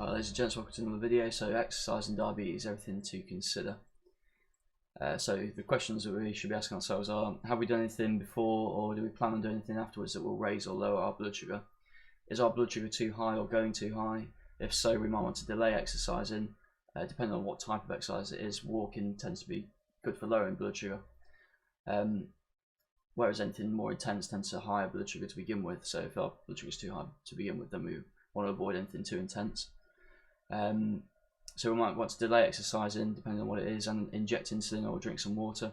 Hi ladies and gents, welcome to another video. So exercise and diabetes, everything to consider. So the questions that we should be asking ourselves are: have we done anything before, or do we plan on doing anything afterwards that will raise or lower our blood sugar? Is our blood sugar too high or going too high? If so, we might want to delay exercising, depending on what type of exercise it is. Walking tends to be good for lowering blood sugar, whereas anything more intense tends to higher blood sugar to begin with. So if our blood sugar is too high to begin with, then we want to avoid anything too intense. So we might want to delay exercising depending on what it is, and inject insulin or drink some water.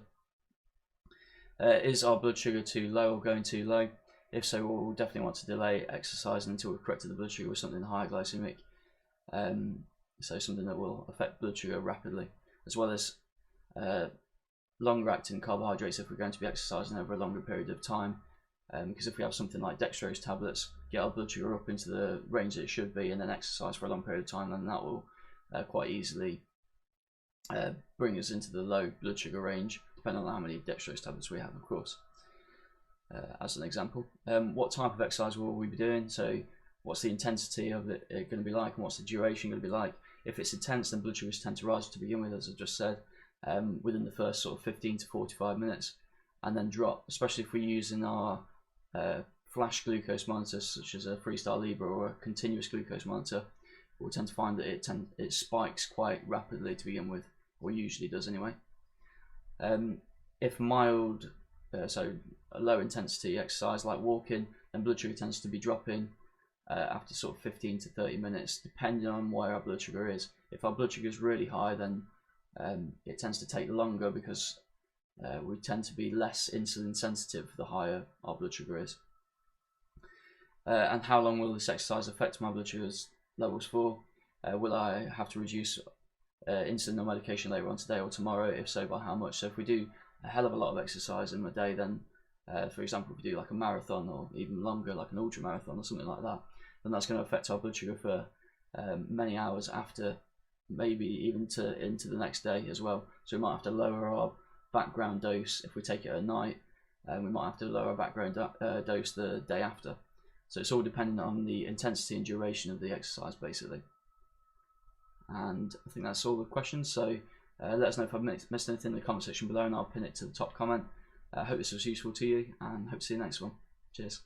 Is our blood sugar too low or going too low? If so, we'll definitely want to delay exercising until we've corrected the blood sugar with something higher glycemic, so something that will affect blood sugar rapidly, as well as longer acting carbohydrates if we're going to be exercising over a longer period of time, because if we have something like dextrose tablets, get our blood sugar up into the range that it should be and then exercise for a long period of time, then that will quite easily bring us into the low blood sugar range, depending on how many dextrose tablets we have, of course. As an example, what type of exercise will we be doing? So what's the intensity of it going to be like, and what's the duration going to be like? If it's intense, then blood sugars tend to rise to begin with, as I just said, within the first sort of 15 to 45 minutes, and then drop, especially if we're using our flash glucose monitor, such as a Freestyle Libre or a continuous glucose monitor. We'll tend to find that it spikes quite rapidly to begin with, or usually does anyway. If mild, so a low intensity exercise like walking, then blood sugar tends to be dropping after sort of 15 to 30 minutes, depending on where our blood sugar is. If our blood sugar is really high, then it tends to take longer, because we tend to be less insulin sensitive the higher our blood sugar is. And how long will this exercise affect my blood sugar levels for? Will I have to reduce insulin or medication later on today or tomorrow? If so, by how much? So if we do a hell of a lot of exercise in a day, then for example, if we do like a marathon or even longer, like an ultra marathon or something like that, then that's going to affect our blood sugar for many hours after, maybe even into the next day as well. So we might have to lower our background dose if we take it at night, and we might have to lower our background dose the day after. So it's all dependent on the intensity and duration of the exercise, basically. And I think that's all the questions. So let us know if I've missed anything in the comment section below, and I'll pin it to the top comment. I hope this was useful to you, and hope to see you next one. Cheers.